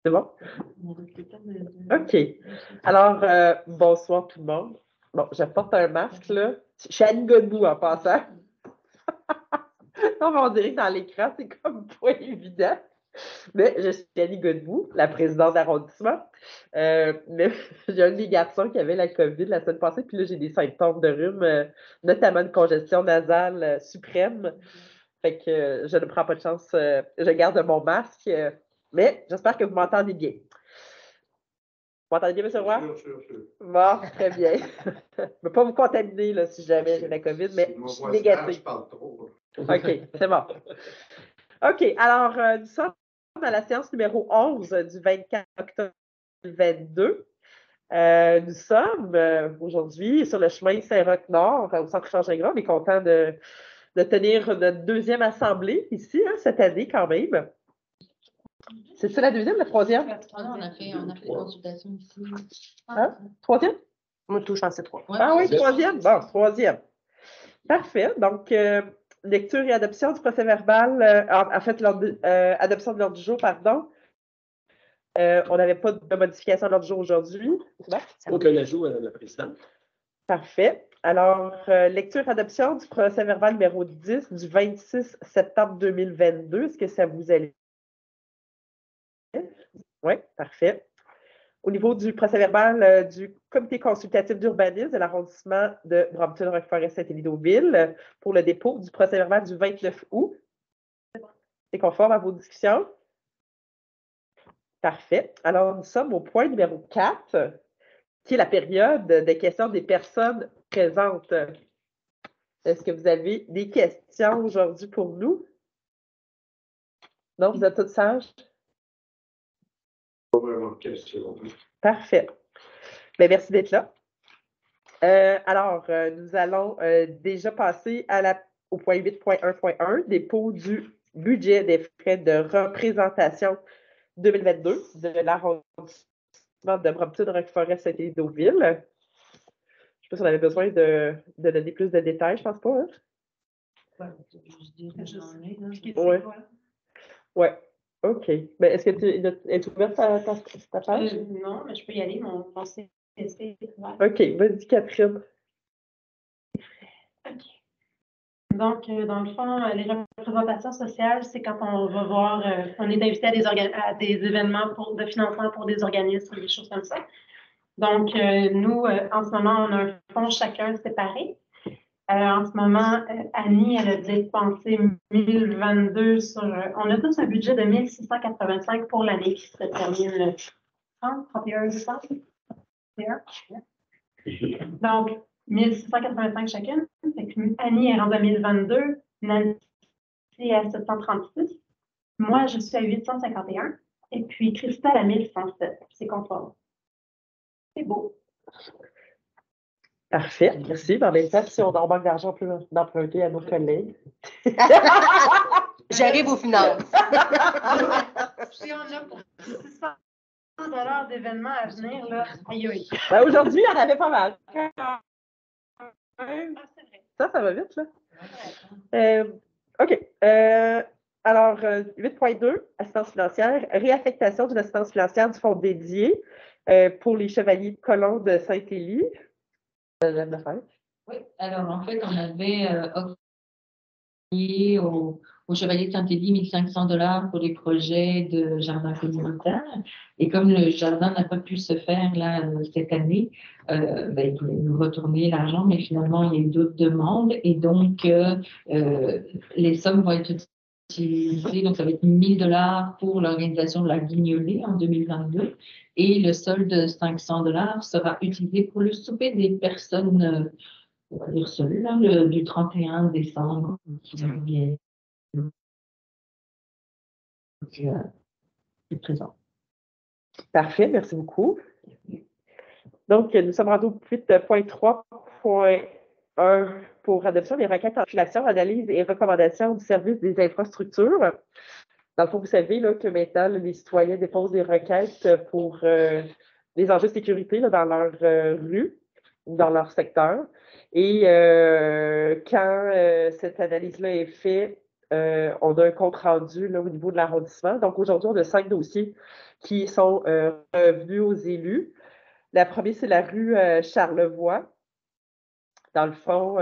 C'est bon? OK. Alors, bonsoir tout le monde. Bon, je porte un masque, là. Je suis Annie Godbout en passant. Non, mais on dirait que dans l'écran, c'est comme pas évident. Mais je suis Annie Godbout, la présidente d'arrondissement. Mais j'ai un de mes garçons qui avait la COVID la semaine passée, puis là, j'ai des symptômes de rhume, notamment une congestion nasale suprême. Fait que je ne prends pas de chance. Je garde mon masque, mais j'espère que vous m'entendez bien. Vous m'entendez bien, M. Roy? Sûr. Bon, très bien. Je ne veux pas vous contaminer là, si jamais j'ai la COVID, mais je suis négative. Je parle trop. OK, c'est bon. OK, alors, nous sommes à la séance numéro 11 du 24 octobre 2022. Nous sommes aujourd'hui sur le chemin Saint-Roch-Nord, au centre Charles-Gras. On est content de tenir notre deuxième assemblée ici, cette année quand même. C'est ça la deuxième, la troisième? Non, on a fait une consultation ici. Hein? Troisième? Moi, tout, je pensais trois. Ouais. Ah oui, troisième? Bon, troisième. Parfait. Donc, lecture et adoption du procès-verbal. En fait, adoption de l'ordre du jour, pardon. On n'avait pas de modification de l'ordre du jour aujourd'hui. Aucun ajout, Madame la Présidente. Parfait. Alors, lecture et adoption du procès-verbal numéro 10 du 26 septembre 2022. Est-ce que ça vous allait? Oui, parfait. Au niveau du procès-verbal du comité consultatif d'urbanisme de l'arrondissement de Brompton-Roquefort-Saint-Élie-Deauville pour le dépôt du procès-verbal du 29 août. C'est conforme à vos discussions? Parfait. Alors, nous sommes au point numéro 4, qui est la période des questions des personnes présentes. Est-ce que vous avez des questions aujourd'hui pour nous? Non, vous êtes tous sages? Pas vraiment de questions. Parfait. Bien, merci d'être là. Alors, nous allons déjà passer au point 8.1.1, dépôt du budget des frais de représentation 2022 de l'arrondissement de Brompton-Roquefort-Saint-Élie-Deauville. Je ne sais pas si on avait besoin de donner plus de détails, je ne pense pas. Hein? Oui. Oui. OK. Mais est-ce que tu es ouverte ta page? Non, mais je peux y aller. Mon CSC est ouvert. OK. Vas-y, Catherine. Donc, dans le fond, les représentations sociales, c'est quand on va voir, on est invité à des événements de financement pour des organismes, des choses comme ça. Donc, nous, en ce moment, on a un fonds chacun séparé. En ce moment, Annie, elle a dépensé 1022 sur... on a tous un budget de 1685 pour l'année qui se termine le 31 décembre. Donc, 1685 chacune. Fait que Annie est rendue à 1022, Nancy est à 736. Moi, je suis à 851. Et puis, Christelle à 1107. C'est conforme. C'est beau. Parfait, merci. En même temps, si on en manque d'argent, on peut d'emprunter à nos collègues. J'arrive aux finances. Si on a pour 600 $ d'événements à venir, là, aïe aïe. Ben, aujourd'hui, il y en avait pas mal. Ah, c'est vrai. Ça va vite, là. OK. Alors, 8.2, assistance financière, réaffectation d'une assistance financière du fonds dédié pour les chevaliers de colons de Saint-Élie. Oui, alors en fait, on avait octroyé aux Chevaliers de Saint-Élie 1500 $ pour des projets de jardin communautaire. Et comme le jardin n'a pas pu se faire là, cette année, ils voulaient nous retourner l'argent, mais finalement, il y a eu d'autres demandes. Et donc, les sommes vont être utilisées. Donc, ça va être 1000 $ pour l'organisation de la Guignolée en 2022. Et le solde de 500 $ sera utilisé pour le souper des personnes, on va dire celui-là, du 31 décembre, qui vient. C'est présent. Parfait, merci beaucoup. Donc, nous sommes rendus au 8.3.1 pour adoption des requêtes en calculation, analyse et recommandation du service des infrastructures. Dans le fond, vous savez là, que maintenant, les citoyens déposent des requêtes pour des enjeux de sécurité là, dans leur rue ou dans leur secteur. Et quand cette analyse-là est faite, on a un compte rendu là, au niveau de l'arrondissement. Donc, aujourd'hui, on a 5 dossiers qui sont revenus aux élus. La première, c'est la rue Charlevoix. Dans le fond,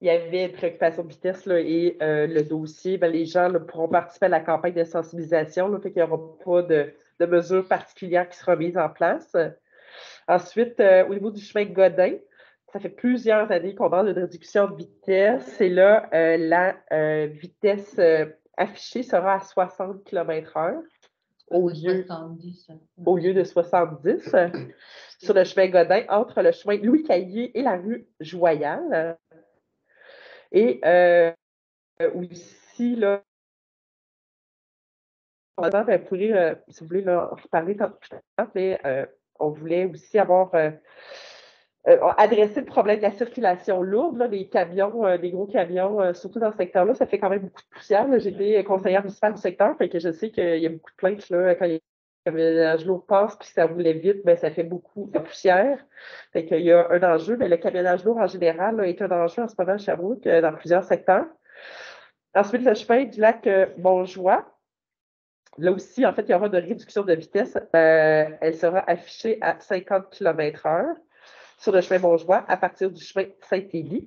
il y avait une préoccupation de vitesse là, et le dossier, ben, les gens là, pourront participer à la campagne de sensibilisation, là, fait qu'il n'y aura pas de mesures particulières qui seront mises en place. Ensuite, au niveau du chemin Godin, ça fait plusieurs années qu'on parle de réduction de vitesse. Et là, la vitesse affichée sera à 60 km/h au lieu, 70. au lieu de 70 sur le chemin Godin, entre le chemin Louis-Caillé et la rue Joyal. Et aussi, là, vous pourrez, si vous voulez, là, en reparler tantôt, mais on voulait aussi avoir adresser le problème de la circulation lourde, là, les camions, les gros camions, surtout dans ce secteur-là, ça fait quand même beaucoup de poussière. J'ai été conseillère municipale du secteur, fait que je sais qu'il y a beaucoup de plaintes là, quand les camionnage lourd passe puis ça roulait vite, ben, ça fait beaucoup de poussière. Fait qu'il y a un enjeu, mais le camionnage lourd en général là, est un enjeu en ce moment à Sherbrooke dans plusieurs secteurs. Ensuite, le chemin du lac Montjoie. Là aussi, en fait, il y aura une réduction de vitesse. Elle sera affichée à 50 km/h sur le chemin Montjoie à partir du chemin Saint-Élie.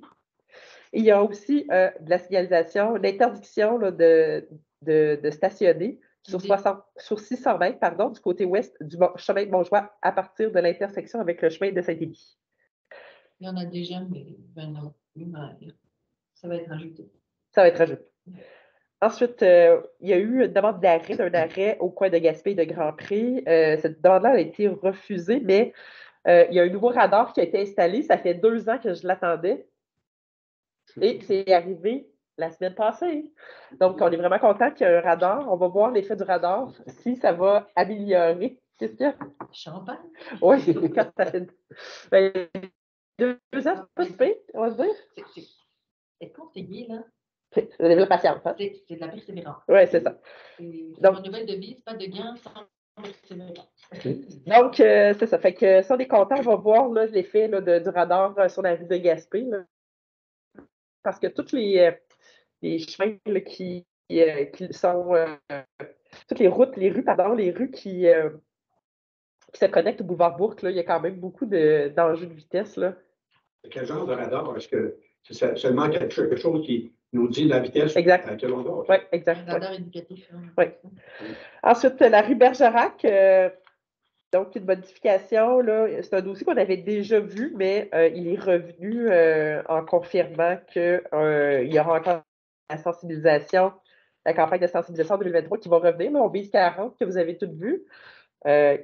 Et il y a aussi de la signalisation, l'interdiction là, de stationner sur 600 mètres pardon, du côté ouest du chemin de Montjoie à partir de l'intersection avec le chemin de Saint-Élie. Il y en a déjà, mais non, ça va être ajouté. Ça va être ajouté. Ensuite, il y a eu une demande d'arrêt, d'un arrêt au coin de Gaspé et de Grand-Pré. Cette demande-là a été refusée, mais il y a un nouveau radar qui a été installé. Ça fait 2 ans que je l'attendais. Et c'est arrivé la semaine passée. Donc, on est vraiment content qu'il y ait un radar. On va voir l'effet du radar, si ça va améliorer. Qu'est-ce qu'il y a? Champagne? Oui, quand ça fait 2 ans, c'est pas super, on va se dire. C'est conseillé, là. C'est de la patience. Hein? C'est de la persévérance. Oui, c'est ça. Donc, une nouvelle devise, pas de gain sans persévérance. Donc, c'est ça. Fait que si on est content, on va voir l'effet du radar sur la rue de Gaspé. Là. Parce que tous les chemins là, qui sont. Toutes les routes, les rues, pardon, les rues qui se connectent au boulevard Bourque, là, il y a quand même beaucoup d'enjeux de vitesse. Là. Quel genre de radar? Est-ce que c'est seulement quelque chose qui nous dit la vitesse exact. à laquelle on va? Oui, exact. Un radar éducatif. Oui. Ensuite, la rue Bergerac. Donc, une modification, là, c'est un dossier qu'on avait déjà vu, mais il est revenu en confirmant qu'il y aura encore la sensibilisation, la campagne de sensibilisation en 2023 qui va revenir. Là, on vise 40 que vous avez toutes vues,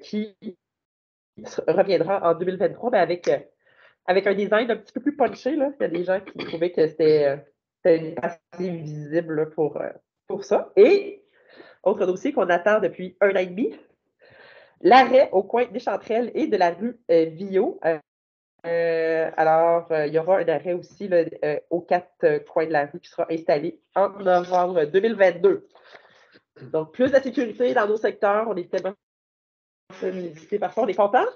qui reviendra en 2023, mais avec un design un petit peu plus punché. Là. Il y a des gens qui trouvaient que c'était assez visible là, pour ça. Et, autre dossier qu'on attend depuis 1 an et demi, l'arrêt au coin des Chanterelles et de la rue Villot. Alors, il y aura un arrêt aussi là, aux 4 coins de la rue qui sera installé en novembre 2022. Donc, plus de sécurité dans nos secteurs. On est tellement félicité par ça. On est content?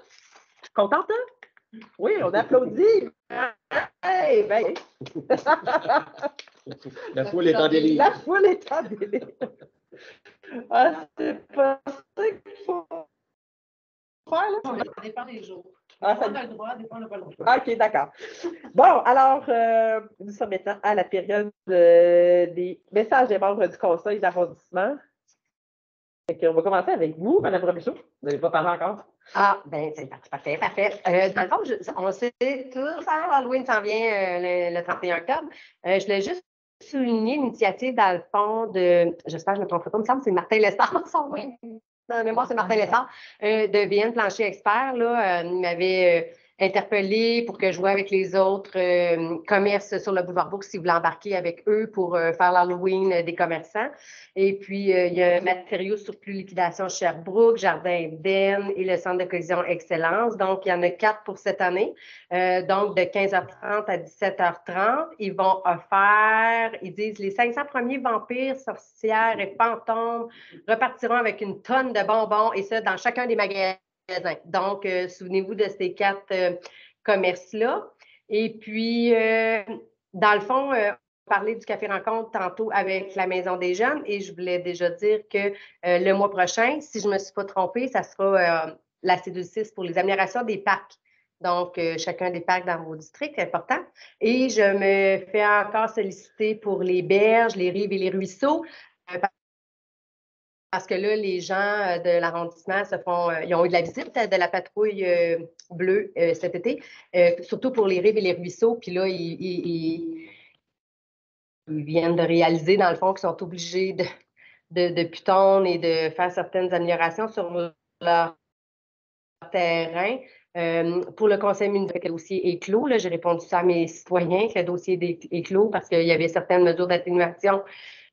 Contente, hein? Oui, on applaudit. Hey, ben. La foule est en délire. La foule est en délire. Ah, c'est pas ça qu'il faut faire, là. Ça dépend des jours. Ah, Des fois, on a le droit, des fois, on n'a pas le droit. OK, d'accord. Bon, alors, nous sommes maintenant à la période des messages des membres du conseil d'arrondissement. On va commencer avec vous, Mme Robichaud. Vous n'avez pas parlé encore. Ah, ben c'est parfait, parfait. Dans le fond, on sait tous, hein, Halloween s'en vient le 31 octobre. Je voulais juste souligner l'initiative, dans le fond, j'espère que je ne me trompe pas, il me semble que c'est Martin Lessard, son nom. Dans la mémoire, c'est Martin Lessard, de VN Plancher Expert. Là, il m'avait interpellé pour que je voie avec les autres commerces sur le boulevard Bourque si vous voulez embarquer avec eux pour faire l'Halloween des commerçants. Et puis, il y a un matériau surplus liquidation Sherbrooke, Jardin Eden et le Centre de collision Excellence. Donc, il y en a 4 pour cette année. Donc, de 15h30 à 17h30, ils vont offrir, ils disent, les 500 premiers vampires, sorcières et fantômes repartiront avec une tonne de bonbons et ça dans chacun des magasins. Donc, souvenez-vous de ces 4 commerces-là. Et puis, dans le fond, parlé du café rencontre tantôt avec la Maison des Jeunes et je voulais déjà dire que le mois prochain, si je ne me suis pas trompée, ça sera la cédule 6 pour les améliorations des parcs. Donc, chacun des parcs dans vos districts, c'est important. Et je me fais encore solliciter pour les berges, les rives et les ruisseaux. Parce que là, les gens de l'arrondissement ils ont eu de la visite de la patrouille bleue cet été, surtout pour les rives et les ruisseaux. Puis là, ils viennent de réaliser, dans le fond, qu'ils sont obligés de pitons et de faire certaines améliorations sur leur terrain. Pour le conseil municipal, le dossier est clos. J'ai répondu ça à mes citoyens, que le dossier est clos parce qu'il y avait certaines mesures d'atténuation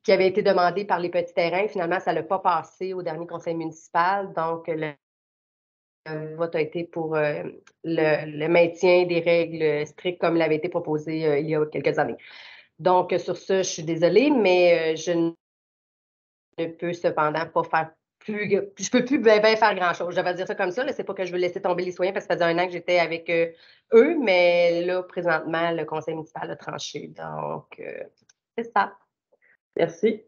qui avaient été demandées par les petits terrains. Finalement, ça n'a pas passé au dernier conseil municipal. Donc, le vote a été pour le maintien des règles strictes comme il avait été proposé il y a quelques années. Donc, sur ça, je suis désolée, mais je ne peux cependant pas faire je peux plus bien faire grand-chose. Je vais dire ça comme ça. C'est pas que je veux laisser tomber les citoyens parce que ça faisait un an que j'étais avec eux, mais là, présentement, le conseil municipal a tranché. Donc, c'est ça. Merci.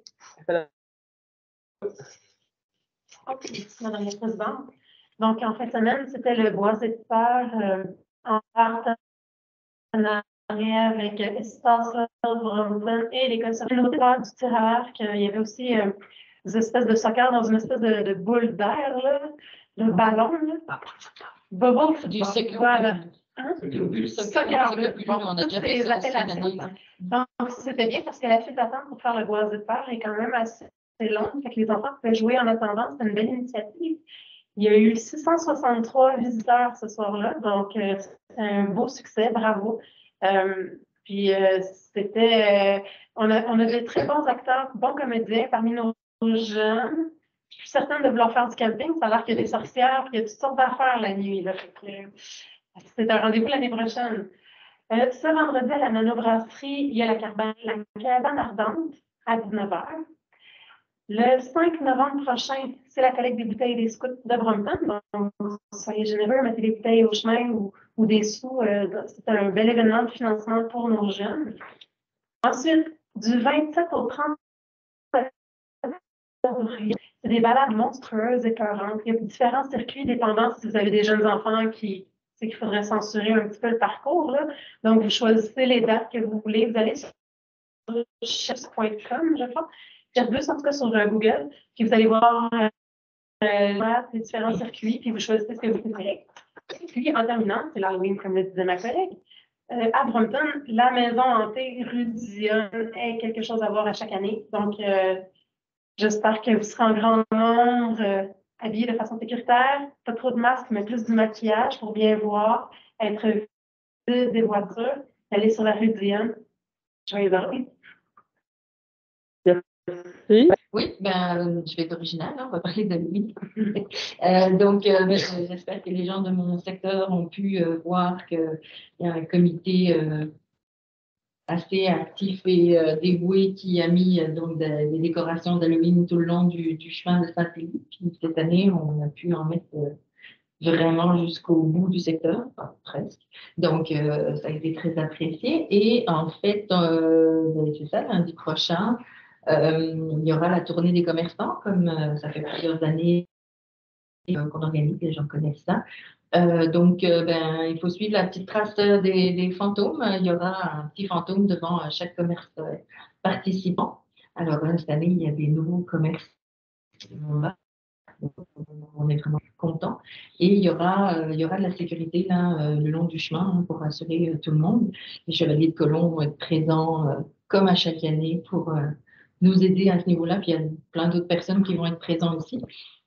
OK, Madame la Présidente. Donc, en fin de semaine, c'était le Bois et Terre en partenariat avec Espace Brompton et l'École supérieure du tir à l'arc. Il y avait aussi des espèces de soccer dans une espèce de boule d'air, le ballon. Bubble Du soccer. Voilà. Du Soccer. on a déjà fait ça aussi maintenant. Donc, c'était bien parce que la file d'attente pour faire le Bois et Terre est quand même assez longue. Fait que les enfants pouvaient jouer en attendant. C'était une belle initiative. Il y a eu 663 visiteurs ce soir-là, donc c'est un beau succès, bravo. Puis on a des très bons acteurs, bons comédiens parmi nos jeunes. Je suis certaine de vouloir faire du camping, ça a l'air qu'il y a des sorcières, il y a toutes sortes d'affaires la nuit. C'est un rendez-vous l'année prochaine. Ce vendredi à la Nanobrasserie, il y a la cabane ardente à 19h. Le 5 novembre prochain, c'est la collecte des bouteilles des scouts de Brompton. Donc, soyez généreux, mettez des bouteilles au chemin ou des sous. C'est un bel événement de financement pour nos jeunes. Ensuite, du 27 au 30 février, c'est des balades monstrueuses et écœurantes. Il y a différents circuits dépendant si vous avez des jeunes enfants qu'il faudrait censurer un petit peu le parcours. Là. Donc, vous choisissez les dates que vous voulez. Vous allez sur chefs.com, je crois. Airbus, en tout cas, sur Google, puis vous allez voir les différents circuits, puis vous choisissez ce que vous préférez. Puis, en terminant, c'est l'Halloween, comme le disait ma collègue. À Brompton, la maison hantée rue Dionne est quelque chose à voir à chaque année. Donc, j'espère que vous serez en grand nombre habillés de façon sécuritaire, pas trop de masques, mais plus du maquillage pour bien voir, être vu des voitures, aller sur la rue Dionne. Joyeux Halloween. Oui, je vais être originale, on va parler de lui. Donc, j'espère que les gens de mon secteur ont pu voir qu'il y a un comité assez actif et dévoué qui a mis donc des décorations d'Halloween tout le long du chemin de Saint-Élie. Puis cette année, on a pu en mettre vraiment jusqu'au bout du secteur, enfin, presque. Donc, ça a été très apprécié. Et en fait, c'est ça, lundi prochain, il y aura la tournée des commerçants, comme ça fait plusieurs années qu'on organise, les gens connaissent ça. Donc, il faut suivre la petite trace des fantômes. Il y aura un petit fantôme devant chaque commerce participant. Alors, cette année, il y a des nouveaux commerces. On est vraiment contents. Et il y aura de la sécurité là, le long du chemin pour rassurer tout le monde. Les chevaliers de colomb vont être présents comme à chaque année pour nous aider à ce niveau-là. Puis il y a plein d'autres personnes qui vont être présentes aussi.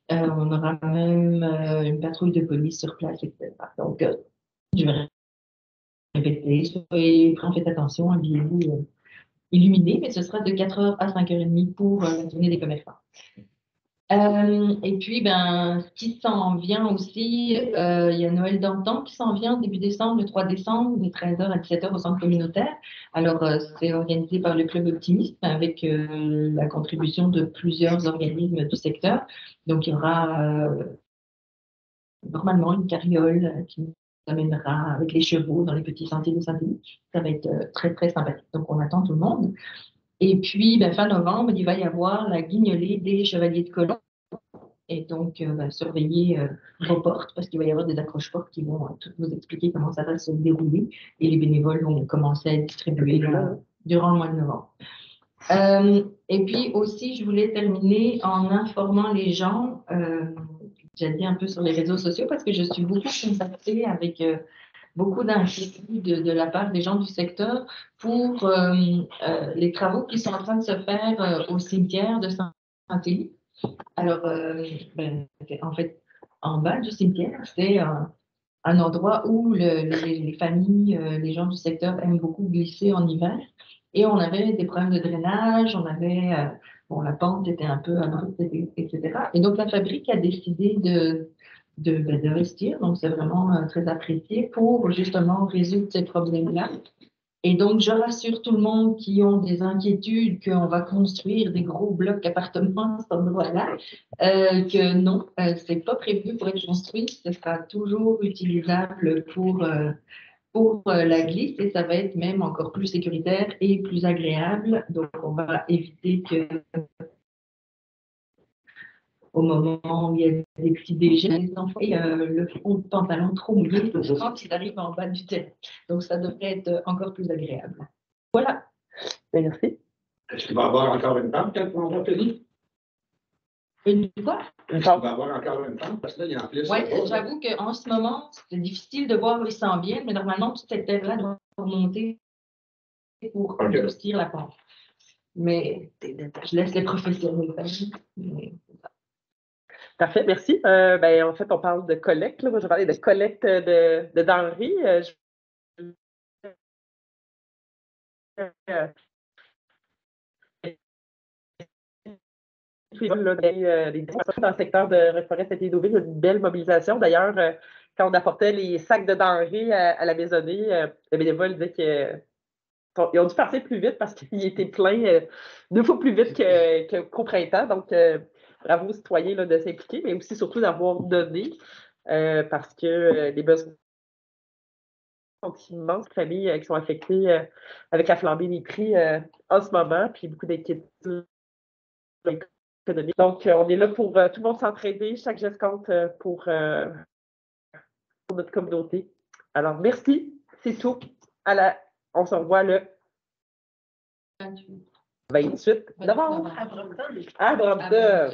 On aura même une patrouille de police sur place, etc. Donc, je vais répéter. Soyez prêts, faites attention, habillez-vous illuminés, mais ce sera de 4h à 5h30 pour la tournée des commerçants. Et puis, ce qui s'en vient aussi, il y a Noël d'antan qui s'en vient début décembre, le 3 décembre, de 13h à 17h au centre communautaire. Alors, c'est organisé par le Club Optimiste avec la contribution de plusieurs organismes du secteur. Donc, il y aura normalement une carriole qui amènera avec les chevaux dans les petits sentiers de Saint-Denis. Ça va être très, très sympathique. Donc, on attend tout le monde. Et puis, fin novembre, il va y avoir la guignolée des Chevaliers de Colomb. Et donc, surveiller vos portes parce qu'il va y avoir des accroche-portes qui vont tout vous expliquer comment ça va se dérouler. Et les bénévoles vont commencer à être distribués durant le mois de novembre. Et puis aussi, je voulais terminer en informant les gens, j'allais dire un peu sur les réseaux sociaux parce que je suis beaucoup contactée avec beaucoup d'inquiétudes de la part des gens du secteur pour les travaux qui sont en train de se faire au cimetière de Saint-Élie. Alors, en fait, en bas du cimetière, c'est un endroit où les familles, les gens du secteur aiment beaucoup glisser en hiver. Et on avait des problèmes de drainage, on avait, la pente était un peu abrupte, etc. Et donc, la fabrique a décidé d'investir, donc c'est vraiment très apprécié pour justement résoudre ces problèmes-là. Et donc, je rassure tout le monde qui ont des inquiétudes qu'on va construire des gros blocs appartements à cet endroit-là, que non, c'est pas prévu pour être construit. Ce sera toujours utilisable pour la glisse et ça va être même encore plus sécuritaire et plus agréable. Donc, on va éviter que au moment où il y a des petits déjeuners, les enfants et le fond de pantalon trop mouillé quand ils arrivent en bas du terrain. Donc, ça devrait être encore plus agréable. Voilà. Merci. Est-ce qu'il va y avoir encore une tente quand on va finir? Une quoi? Est-ce qu'il va y avoir encore une tente? Parce que là, il y a en plus. Oui, j'avoue qu'en ce moment, c'est difficile de voir où il s'en vient, mais normalement, toute cette terre-là doit remonter pour adoucir la pente. Mais je laisse les professionnels faire. Parfait, merci. En fait, on parle de collecte. Là. Moi, je vais parler de collecte de denrées. Dans le secteur de Restaurer-Saint-Édouville, une belle mobilisation. D'ailleurs, quand on apportait les sacs de denrées à la maisonnée, les bénévoles disaient qu'ils ont dû passer plus vite parce qu'ils étaient pleins 2 fois plus vite qu'au printemps. Donc, bravo aux citoyens là, de s'impliquer, mais aussi surtout d'avoir donné parce que les besoins sont immenses, familles qui sont affectées avec la flambée des prix en ce moment, puis beaucoup d'inquiétudes économiques. Donc, on est là pour tout le monde s'entraider, chaque geste compte pour notre communauté. Alors, merci, c'est tout. On se revoit le 28 novembre. À Brampton.